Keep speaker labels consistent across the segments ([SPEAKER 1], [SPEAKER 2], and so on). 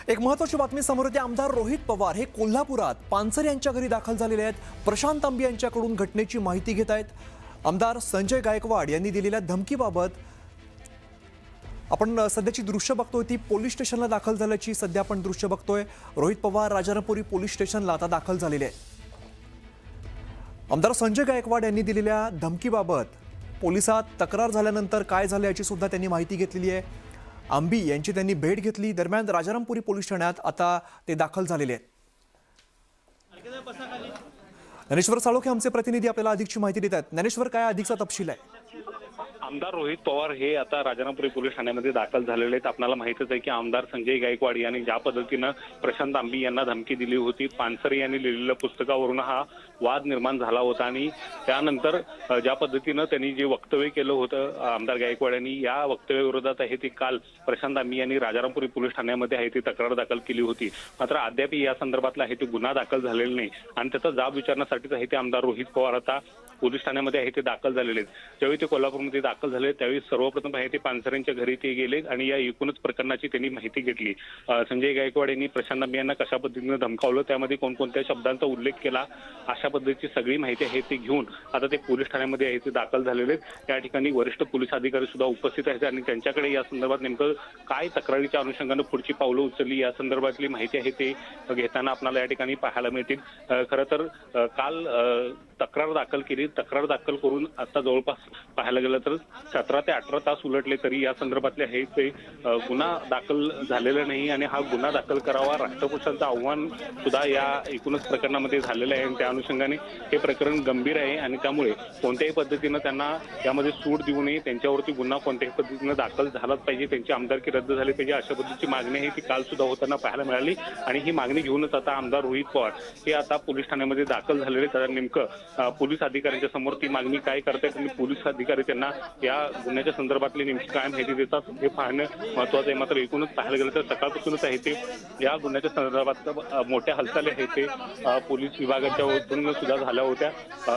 [SPEAKER 1] एक महत्त्वाची बातमी समोर येते। आमदार रोहित पवार हे कोल्हापुरात पानसरे यांच्या घरी दाखल झालेले आहेत। प्रशांत आंबी यांच्याकडून घटनेची माहिती घेत आहेत। आमदार संजय गायकवाड यांनी दिलेल्या धमकीबाबत आपण सध्याची दृश्य बघतोय, ती पोलीस स्टेशनला दाखल झाल्याची सध्या आपण दृश्य बघतोय। रोहित पवार राजारामपुरी पोलीस स्टेशनला आता दाखल झालेले आहेत। आमदार संजय गायकवाड यांनी दिलेल्या धमकीबाबत पोलिसात तक्रार झाल्यानंतर काय झालं याची सुद्धा त्यांनी माहिती घेतलेली आहे। आंबी यांची त्यांनी भेट घेतली। दरम्यान राजारामपुरी पोलीस ठाण्यात आता ते दाखल झालेले आहेत। ज्ञानेश्वर साळोखे आमचे प्रतिनिधी आपल्याला अधिकची माहिती देत आहेत। ज्ञानेश्वर, काय अधिकचा तपशील आहे?
[SPEAKER 2] आमदार रोहित पवार हे आता राजारामपुरी पोलीस ठाण्यामध्ये दाखल झालेले आहेत। आपल्याला माहितच आहे की आमदार संजय गायकवाड यांनी ज्या पद्धतीनं प्रशांत आंबी यांना धमकी दिली होती, पानसरे यांनी लिहिलेल्या पुस्तकावरून हा वाद निर्माण झाला होता आणि त्यानंतर ज्या पद्धतीनं त्यांनी जे वक्तव्य केलं होतं आमदार गायकवाड यांनी, या वक्तव्याविरोधात आहे ती काल प्रशांत आंबी यांनी राजारामपुरी पोलीस ठाण्यामध्ये आहे ती तक्रार दाखल केली होती। मात्र अद्याप या संदर्भातला आहे ते गुन्हा दाखल झालेला नाही आणि त्याचा जाब विचारण्यासाठीच आहे ते आमदार रोहित पवार आता पोलीस ठाण्यामध्ये आहे ते दाखल झालेले आहेत। ज्यावेळी ते कोल्हापूरमध्ये दाखल झाले त्यावेळी सर्वप्रथम आहे ते पानसरेंच्या घरी ते गेले आणि या एकूणच प्रकरणाची त्यांनी माहिती घेतली। संजय गायकवाड यांनी प्रशांत आंबी यांना कशा पद्धतीने धमकावलं, त्यामध्ये कोणकोणत्या शब्दांचा उल्लेख केला, अशा पद्धतीची सगळी माहिती आहे ती घेऊन आता ते पोलीस ठाण्यामध्ये आहे ते दाखल झालेले आहेत। या ठिकाणी वरिष्ठ पोलीस अधिकारी सुद्धा उपस्थित आहेत आणि त्यांच्याकडे या संदर्भात नेमकं काय तक्रारीच्या अनुषंगाने पुढची पावलं उचलली या संदर्भातली माहिती आहे ते घेताना आपल्याला या ठिकाणी पाहायला मिळतील। खरं तर काल तक्रार दाखल केली, तक्रार दाखल करून आता जवळपास पाहायला गेलं तर 17 ते 18 तास उलटले तरी या संदर्भातले आहे ते गुन्हा दाखल झालेला नाही आणि हा गुन्हा दाखल करावा राष्ट्रपुरुषांचं आव्हान सुद्धा या एकूणच प्रकरणामध्ये झालेलं आहे। त्या अनुषंगाने हे प्रकरण गंभीर आहे आणि त्यामुळे कोणत्याही पद्धतीनं त्यांना यामध्ये सूट देऊ नये, त्यांच्यावरती गुन्हा कोणत्याही पद्धतीनं दाखल झालाच पाहिजे, त्यांची आमदारकी रद्द झाली पाहिजे, अशा पद्धतीची मागणी आहे ती काल सुद्धा होताना पाहायला मिळाली आणि ही मागणी घेऊनच आता आमदार रोहित पवार हे आता पोलीस ठाण्यामध्ये दाखल झालेले। तर नेमकं पोलीस अधिकाऱ्यांच्या समोर ती मागणी काय करतायत आणि पोलीस अधिकारी त्यांना या गुन्ह्याच्या संदर्भातली नेमकी काय माहिती देतात हे पाहणं महत्वाचं आहे। मात्र एकूणच पाहायला गेलं तर सकाळपासूनच आहे ते या गुन्ह्याच्या संदर्भात मोठ्या हालचाली आहे ते पोलीस विभागाच्या वतीनं सुद्धा झाल्या होत्या।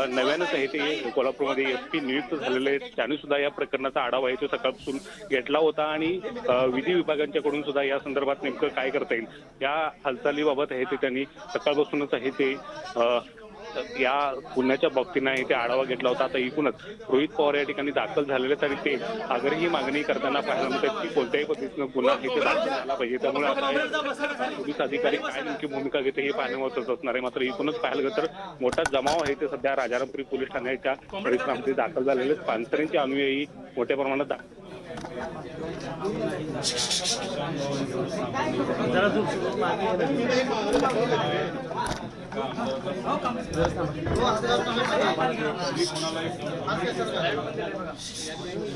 [SPEAKER 2] नव्यानंच आहे ते कोल्हापूरमध्ये SP नियुक्त झालेले आहेत, त्यांनी सुद्धा या प्रकरणाचा आढावा आहे तो सकाळपासून घेतला होता आणि विधी विभागांच्याकडून सुद्धा या संदर्भात नेमकं काय करता येईल या हालचालीबाबत आहे ते त्यांनी सकाळपासूनच आहे ते या गुन्ह्याच्या बाबतीनं आहे ते आढावा घेतला होता। आता एकूणच रोहित पवार या ठिकाणी दाखल झालेले आहेत आणि ते आग्रही मागणी करताना पाहायला मिळतात की कोणत्याही पद्धतीनं गुन्हा इथे दाखल झाला पाहिजे। त्यामुळे आता पोलीस अधिकारी काय नेमकी भूमिका घेते हे पाहणे महत्त्वाचं असणार आहे। मात्र एकूणच पाहायला गेलं तर मोठा जमाव आहे ते सध्या राजारामपुरी पोलीस ठाण्याच्या परिसरामध्ये दाखल झालेले आहेत। पानसरेंचे अनुयायी मोठ्या प्रमाणात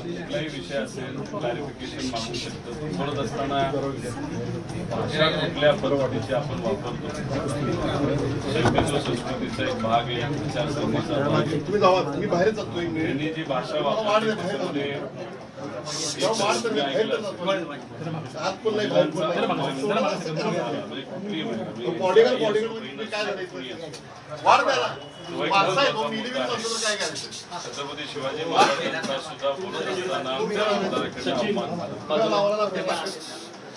[SPEAKER 3] कुठलाही विषय असेल क्लॅरिफिकेशन मागू शकतो। बोलत असताना भाषा कुठल्या पद्धतीची आपण वापरतो, शक्यतो संस्कृतीचा एक भाग आहे, विचारसरणीचा भाग आहे। त्यांनी जी भाषा वापरली त्याच्यामध्ये छत्रपती शिवाजी महाराजांचा सुद्धा बोलत असताना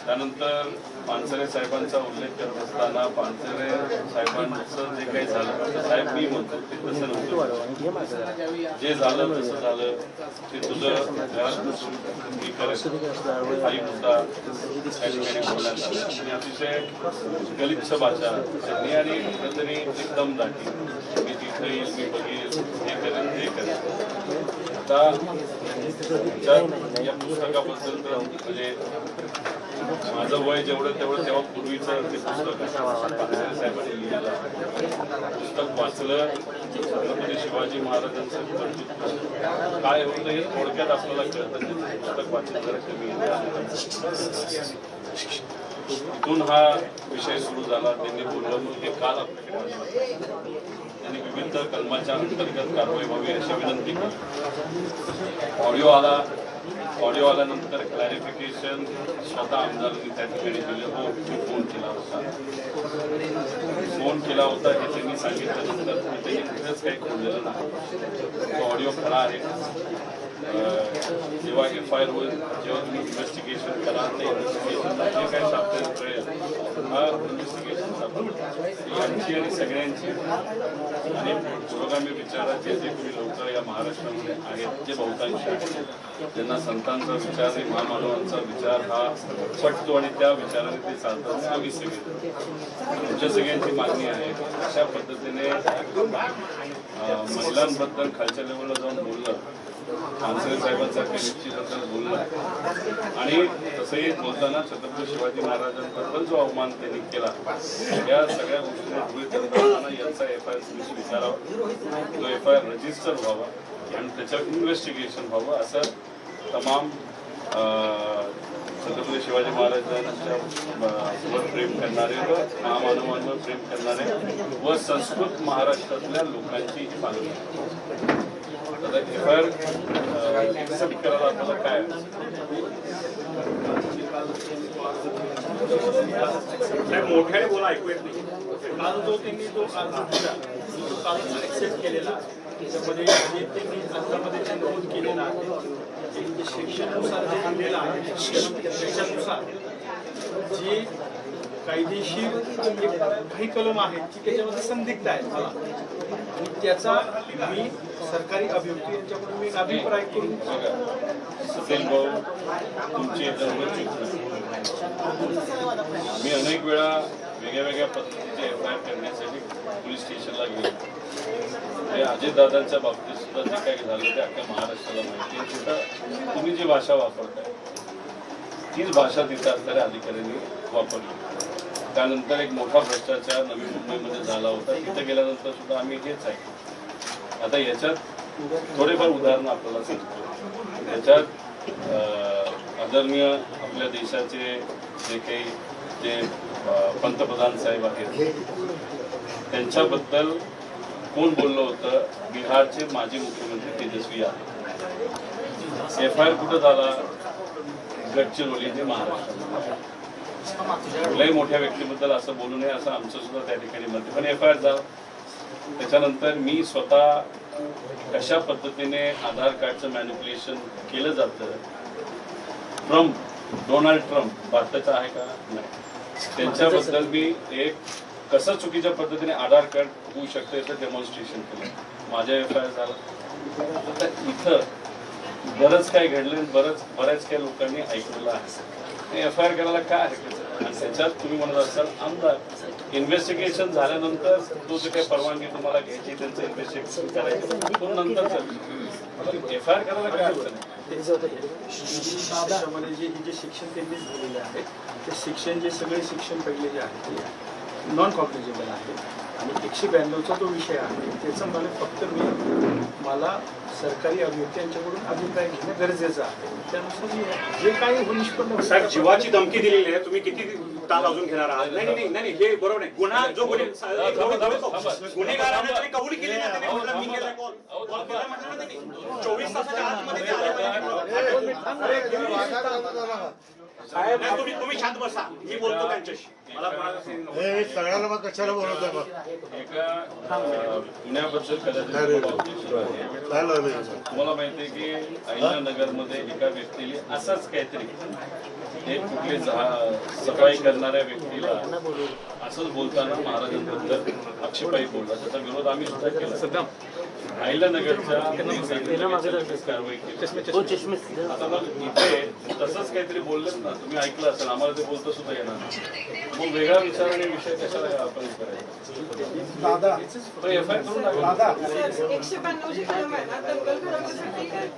[SPEAKER 3] त्यानंतर पानसरे साहेबांचा उल्लेख करत असताना पानसरे साहेबांचं जे काही झालं, साहेब मी म्हणतो ते तसं नव्हतं, जे झालं तसं झालं ते तुझं घरात बसून मी करेन आई मुद्दा त्या ठिकाणी बोलण्यात आलं आणि अतिशय गलिच्छ भाषा त्यांनी आणि कुठेतरी एकदम दाटी, मी तिथे येईल, मी बघेल, हे करेन ते करेन। आता या पुस्तकाबद्दल तर म्हणजे माझं वय जेवढं तेवढं तेव्हा पूर्वीचं ते पुस्तक साहेबांनी लिहिलेलं पुस्तक वाचलं, छत्रपती शिवाजी महाराजांचं कर्तृत्व काय होतं हे थोडक्यात आपल्याला कळतं। पुस्तक वाचन जरा कमी तिथून हा विषय सुरू झाला। त्यांनी बोललं म्हणून हे काल आपल्याकडे त्यांनी विविध कलमाच्या अंतर्गत कारवाई व्हावी अशी विनंती केली। ऑडिओ आल्यानंतर क्लॅरिफिकेशन स्वतः आमदारांनी त्या ठिकाणी दिलं। हो, मी फोन केला होता हे त्यांनी सांगितल्यानंतर त्यांनी कुठेच काही खोललेलं नाही। तो ऑडिओ खरा आहे। जेव्हा FIR होईल, जेव्हा तुम्ही इन्व्हेस्टिगेशन कराल, ते इन्व्हेस्टिगेशनला जे काही सापडेल कळेल यांची आणि सगळ्यांची आणि पुरोगामी विचाराचे जे कोणी लोक या महाराष्ट्रामध्ये आहेत, जे बहुतांश आहेत, ज्यांना संतांचा विचार आणि महामानवांचा विचार हा पटतो आणि त्या विचाराने ते चालतात, आम्ही सगळे तुमच्या सगळ्यांची मागणी आहे. अशा पद्धतीने महिलांबद्दल खालच्या लेवलला जाऊन बोललं, पानसरे साहेबांसारख्या व्यक्तीबद्दल बोललं आणि तसंही बोलताना छत्रपती शिवाजी महाराजांबद्दल जो अवमान त्यांनी केला, या सगळ्या गोष्टी यांचा FIR स्वीकारावा, तो FIR रजिस्टर व्हावा आणि त्याच्यावर इन्व्हेस्टिगेशन व्हावं, असं तमाम छत्रपती शिवाजी महाराजांच्या प्रेम करणारे व महामानवांवर प्रेम करणारे व संस्कृत महाराष्ट्रातल्या लोकांची ही मागणी आहे. आता FIR एक्सेप्ट करायला आपल्याला काय
[SPEAKER 4] मोठ्याने बोला, ऐकू येत नाही. काल जो त्यांनी जो काल ऍक्सेप्ट केलेला त्याच्यामध्ये जे त्यांनी अर्जामध्ये जे नमूद केलेलं आहे, शिक्षणानुसार जे दिलेलं आहे, शिक्षणानुसार जी कायदेशीर काही कलम आहेत की त्याच्यामध्ये संदिग्ध आहेत मला, आणि त्याचा मी सरकारी अभियुक्ती यांच्याकडून मी अभिप्राय करून
[SPEAKER 3] सतेन भाऊ तुमची मी अनेक वेळा वेगळ्या पद्धतीचे FIR करण्यासाठी पोलीस स्टेशनला गेलो. अजितदादांच्या बाबतीत सुद्धा जे काही झालं ते अख्ख्या महाराष्ट्राला माहिती आहे. तिथं तुम्ही जी भाषा वापरताय तीच भाषा तिथं असणाऱ्या अधिकाऱ्यांनी वापरली. त्यानंतर एक मोठा भ्रष्टाचार नवी मुंबईमध्ये झाला होता, तिथे गेल्यानंतर सुद्धा आम्ही हेच ऐकतो. आता याच्यात थोडेफार उदाहरणं आपल्याला सांगतो. याच्यात आदरणीय आपल्या देशाचे जे काही जे पंतप्रधान साहेब आहेत त्यांच्याबद्दल कोण बोललं होतं? बिहारचे माजी मुख्यमंत्री तेजस्वी यादव. FIR कुठं झाला? गडचिरोली ते महाराष्ट्र. कुठल्याही मोठ्या व्यक्तीबद्दल असं बोलू नये असं आमचं सुद्धा त्या ठिकाणी मत, पण FIR झाला. त्याच्यानंतर मी स्वतः कशा पद्धतीने आधार कार्डचं मॅनिप्युलेशन केलं जातं, डोनाल्ड ट्रम्प भारताचा आहे का? नाही. त्यांच्याबद्दल मी एक कसं चुकीच्या पद्धतीने आधार कार्ड होऊ शकतं याचं डेमॉन्स्ट्रेशन केलं, माझ्या FIR झाला. आता इथं बरंच काय घडलं, बऱ्याच काही लोकांनी ऐकलेलं आहे. FIR करायला काय हरकत? आणि त्याच्यात तुम्ही म्हणत असाल आमदार इन्व्हेस्टिगेशन झाल्यानंतर तो जे काही परवानगी तुम्हाला घ्यायची त्यांचं इन्व्हेस्टिगेशन करायचं तो नंतर FIR करायला काय अडचण आहे?
[SPEAKER 4] जे शिक्षण त्यांनी झालेले आहे ते शिक्षण जे सगळे शिक्षण पहिले जे आहे ते नॉन कॉग्निजेबल आहे आणि 192चा तो विषय आहे त्याचं मला सरकारी अभियुक्ती यांच्याकडून अभिप्राय घेणं गरजेचं आहे. त्यानुसार जे काही निष्पन्न
[SPEAKER 5] साहेब जीवाची धमकी दिलेली आहे, तुम्ही किती ताल अजून घेणार आहात? नाही हे बरोबर नाही. गुन्हा जो गुन्हेगाराने त्याने कबुली केली ना, त्याने म्हटलं मी केला कॉल केला म्हटलं ना त्यांनी 24 तासाच्या आतमध्ये ते आले पाहिजे. साहेब तुम्ही शांत बसा, मी बोलतो त्यांच्याशी. मला
[SPEAKER 6] सगळ्याला मग कशाला बोलवतोय मग?
[SPEAKER 3] एका पुण्याबद्दल तुम्हाला माहिती आहे की अहिल्यानगरमध्ये एका व्यक्तीने असंच काहीतरी एक कुठली सफाई करणाऱ्या व्यक्तीला असंच बोलताना महाराजांबद्दल आक्षेपाई बोलला, त्याचा विरोध आम्ही सुद्धा केला. अहिल्यानगरच्या कारवाई केली. आता मग इथे तसंच काहीतरी बोललेत ना, तुम्ही ऐकलं असेल, आम्हाला ते बोलतं सुद्धा येणार मग वेगळा विचार आणि विषय कशाला आपण करायचा? तो FIR करून टाका.
[SPEAKER 7] 192 ची कलम आहे ना, दंगल घडवण्यासाठी काय